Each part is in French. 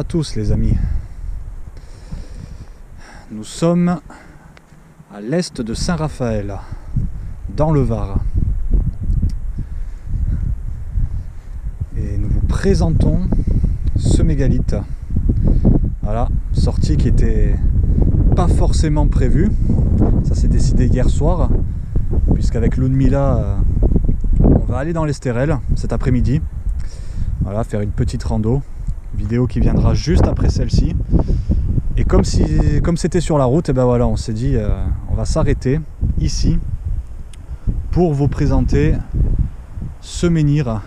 tous les amis. Nous sommes à l'est de Saint-Raphaël, dans le Var. Et nous vous présentons ce mégalithe. Voilà, sortie qui était pas forcément prévue. Ça s'est décidé hier soir, puisqu'avec Ludmila, on va aller dans l'Estérel cet après-midi. Voilà, faire une petite rando. Vidéo qui viendra juste après celle-ci. Et comme c'était sur la route, et ben voilà, on s'est dit on va s'arrêter ici pour vous présenter ce menhir.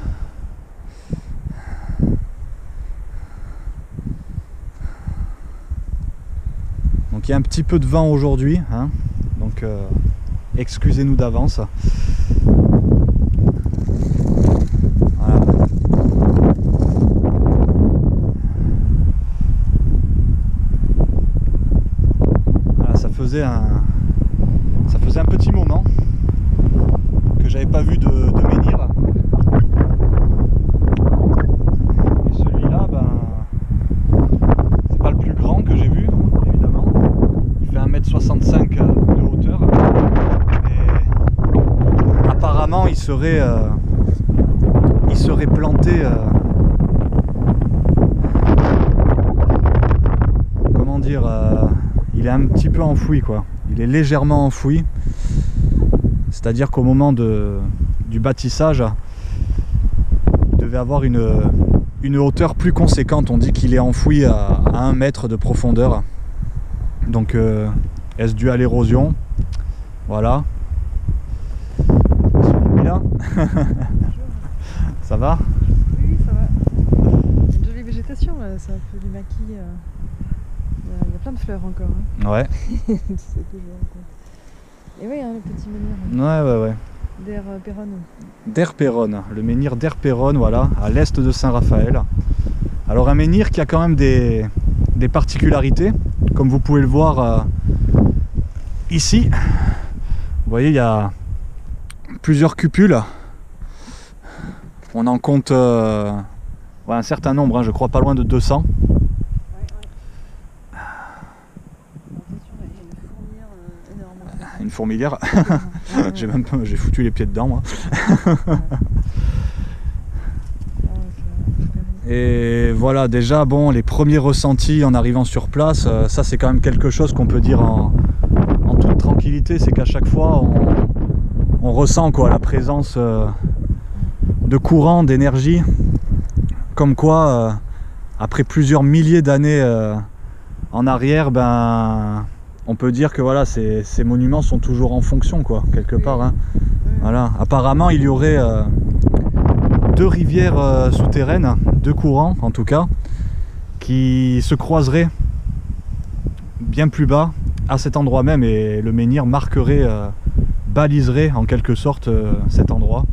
Donc il y a un petit peu de vent aujourd'hui, hein, donc excusez-nous d'avance. Voilà. Ça faisait un petit moment que j'avais pas vu de menhir. Et celui-là, c'est pas le plus grand que j'ai vu, évidemment. Il fait 1,65 m de hauteur. Et apparemment, il serait planté. Comment dire, il est un petit peu enfoui, quoi. Il est légèrement enfoui. C'est-à-dire qu'au moment du bâtissage, il devait avoir une hauteur plus conséquente. On dit qu'il est enfoui à 1 mètre de profondeur. Donc est-ce dû à l'érosion? Voilà. Celui-là. Ça va? Oui, ça va. Une jolie végétation, là. C'est un peu du maquis. Il y a plein de fleurs encore. Hein. Ouais. Tu sais toujours. Et oui, hein, le petit menhir. Ouais. d'Erpéronne. D'Erpéronne, le menhir d'Erpéronne, voilà, à l'est de Saint-Raphaël. Alors un menhir qui a quand même des particularités, comme vous pouvez le voir ici. Vous voyez, il y a plusieurs cupules. On en compte un certain nombre, hein, je crois pas loin de 200. Une fourmilière. J'ai foutu les pieds dedans, moi. Et voilà, déjà, bon, les premiers ressentis en arrivant sur place, ça c'est quand même quelque chose qu'on peut dire en toute tranquillité, c'est qu'à chaque fois on ressent, quoi, la présence de courant, d'énergie, comme quoi après plusieurs milliers d'années en arrière, on peut dire que voilà, ces monuments sont toujours en fonction, quoi, quelque part. Hein. Voilà. Apparemment, il y aurait 2 rivières souterraines, 2 courants en tout cas, qui se croiseraient bien plus bas à cet endroit même, et le menhir marquerait, baliserait en quelque sorte cet endroit.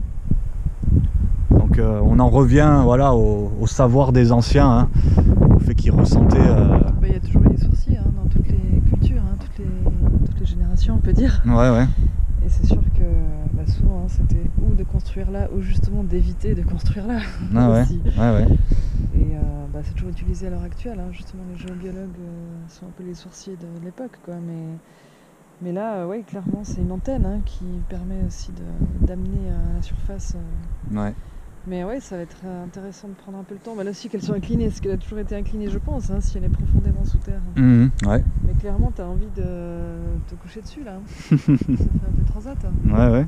Donc on en revient, voilà, au savoir des anciens, hein, au fait qu'ils ressentaient... Il y a toujours eu des sourciers, hein, dans toutes les cultures, hein, toutes les générations, on peut dire. Ouais. Et c'est sûr que souvent, hein, c'était ou de construire là, ou justement d'éviter de construire là. Aussi. Ouais. Et c'est toujours utilisé à l'heure actuelle, hein. Justement, les géobiologues sont un peu les sourciers de l'époque, quoi. Mais là, ouais, clairement, c'est une antenne, hein, qui permet aussi d'amener à la surface. Ouais. Mais ouais, ça va être intéressant de prendre un peu le temps. Là aussi, qu'elle soit inclinée, parce qu'elle a toujours été inclinée, je pense, hein, si elle est profondément sous terre. Ouais. Mais clairement, tu as envie de te coucher dessus, là. Ça fait un peu transat. Ouais.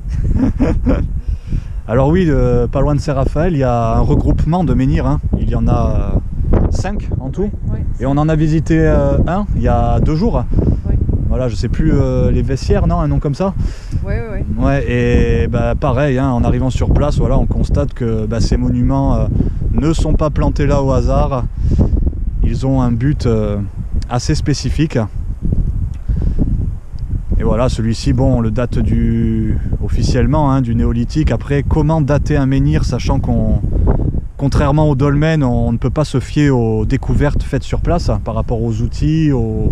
Alors oui, pas loin de Saint-Raphaël, il y a un regroupement de menhirs. Hein. Il y en a 5 en tout. Ouais. Et on en a visité un il y a 2 jours. Ouais. Voilà, je sais plus, les Vessières, non, un nom comme ça. Ouais. Ouais, et pareil, hein, en arrivant sur place, voilà, on constate que ces monuments ne sont pas plantés là au hasard. Ils ont un but assez spécifique. Et voilà, celui-ci, bon, on le date officiellement, hein, du néolithique. Après, comment dater un menhir, sachant contrairement au dolmen, on ne peut pas se fier aux découvertes faites sur place par rapport aux outils, aux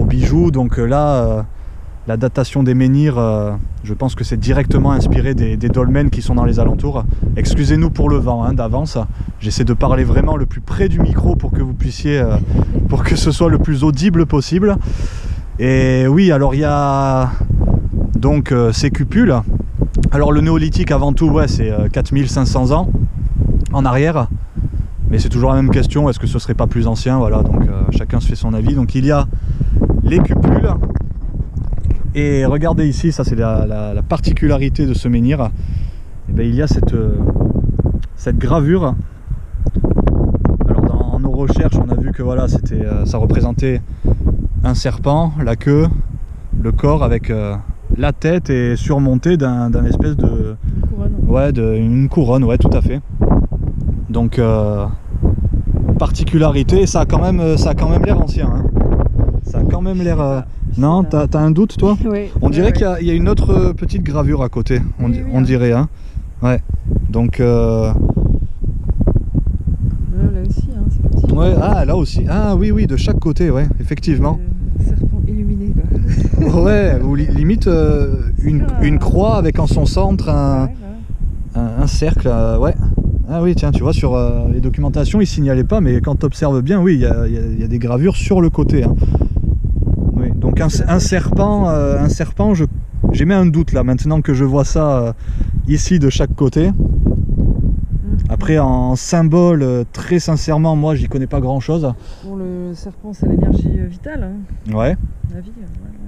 bijoux. Donc là, la datation des menhirs, je pense que c'est directement inspiré des dolmens qui sont dans les alentours. Excusez-nous pour le vent hein, d'avance. J'essaie de parler vraiment le plus près du micro pour que vous puissiez, pour que ce soit le plus audible possible. Et oui, alors il y a donc ces cupules. Alors le néolithique avant tout, ouais, c'est 4500 ans en arrière. Mais c'est toujours la même question, est-ce que ce serait pas plus ancien? Voilà, donc chacun se fait son avis. Donc il y a les cupules. Et regardez ici, ça c'est la particularité de ce menhir. Et bien, il y a cette gravure. Alors dans nos recherches, on a vu que voilà, ça représentait un serpent, la queue, le corps avec la tête et surmonté d'un espèce de... Une couronne. Ouais, une couronne, ouais, tout à fait. Donc particularité, ça a quand même l'air ancien. Hein. Ça a quand même l'air... Non, t'as un doute toi? Oui. On dirait qu'il y a une autre petite gravure à côté, on dirait. Hein. Ouais. Donc... Là aussi, hein, c'est petit. Ouais, ah là aussi. Ah oui, oui, de chaque côté, ouais, effectivement. Serpent illuminé quoi. Ouais, ou limite une croix avec en son centre un cercle, ouais. Ah oui, tiens, tu vois, sur les documentations, ils signalaient pas, mais quand tu observes bien, oui, il y a des gravures sur le côté. Hein. Oui, donc un serpent, j'ai mis un doute là, maintenant que je vois ça ici de chaque côté. Après, en symbole, très sincèrement, moi, j'y connais pas grand-chose. Bon, le serpent, c'est l'énergie vitale. Hein. Ouais. La vie.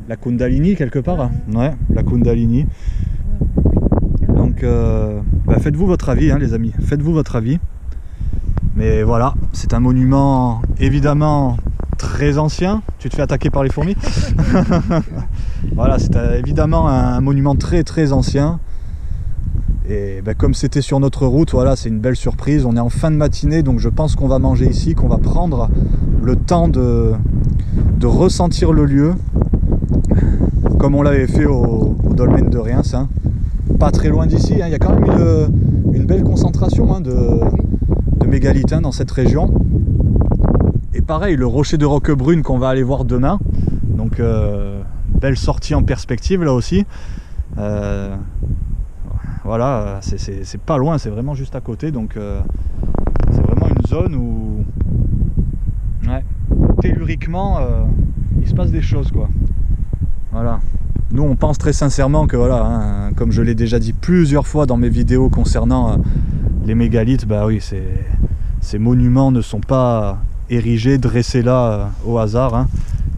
La Kundalini, quelque part. Ouais, la Kundalini. Donc, faites-vous votre avis, hein, les amis. Faites-vous votre avis. Mais voilà, c'est un monument, évidemment, très ancien. Tu te fais attaquer par les fourmis. Voilà, c'est évidemment un monument très, très ancien. Et comme c'était sur notre route, voilà, c'est une belle surprise. On est en fin de matinée, donc je pense qu'on va manger ici, qu'on va prendre le temps de ressentir le lieu, comme on l'avait fait au dolmen de Riens. Hein. Pas très loin d'ici, hein. Il y a quand même une belle concentration hein, de mégalithes hein, dans cette région. Et pareil, le rocher de Roquebrune qu'on va aller voir demain. Donc, belle sortie en perspective là aussi. Voilà, c'est pas loin, c'est vraiment juste à côté, donc c'est vraiment une zone où, ouais, telluriquement, il se passe des choses, quoi. Voilà. Nous, on pense très sincèrement que, voilà, hein, comme je l'ai déjà dit plusieurs fois dans mes vidéos concernant les mégalithes, bah oui, ces monuments ne sont pas érigés, dressés là au hasard. Hein.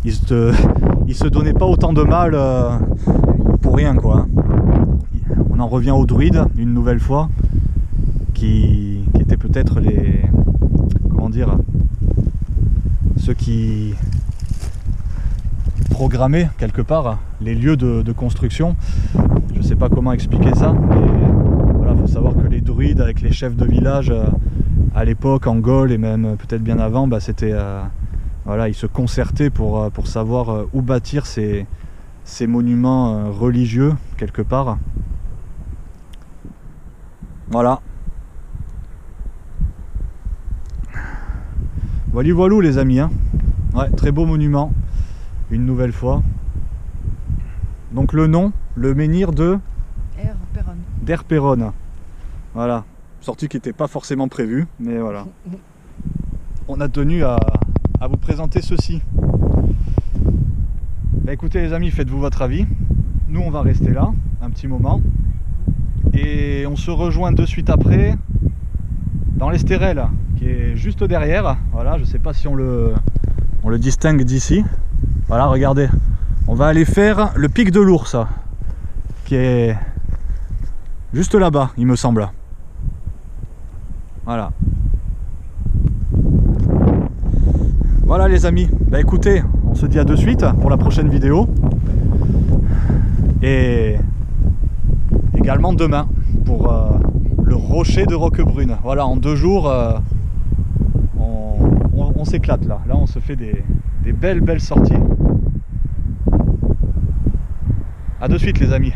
Ils se donnaient pas autant de mal pour rien, quoi. Hein. On en revient aux druides une nouvelle fois, qui étaient peut-être les, comment dire, ceux qui programmaient quelque part les lieux de construction. Je sais pas comment expliquer ça, mais voilà, faut savoir que les druides avec les chefs de village à l'époque en Gaule et même peut-être bien avant, bah, c'était voilà, ils se concertaient pour savoir où bâtir ces monuments religieux quelque part. Voilà. Voilou les amis. Hein. Ouais, très beau monument. Une nouvelle fois. Donc le nom, le menhir de d'Erpéronne. Voilà. Sortie qui n'était pas forcément prévue, mais voilà. On a tenu à vous présenter ceci. Bah, écoutez les amis, faites-vous votre avis. Nous on va rester là un petit moment. Et on se rejoint de suite après dans l'Estérel qui est juste derrière. Voilà, je sais pas si on le distingue d'ici. Voilà, regardez. On va aller faire le pic de l'Ours qui est juste là-bas, il me semble. Voilà. Voilà les amis. Bah écoutez, on se dit à de suite pour la prochaine vidéo. Et également demain pour le rocher de Roquebrune. Voilà, en 2 jours on s'éclate là. Là on se fait des belles sorties. À de suite les amis.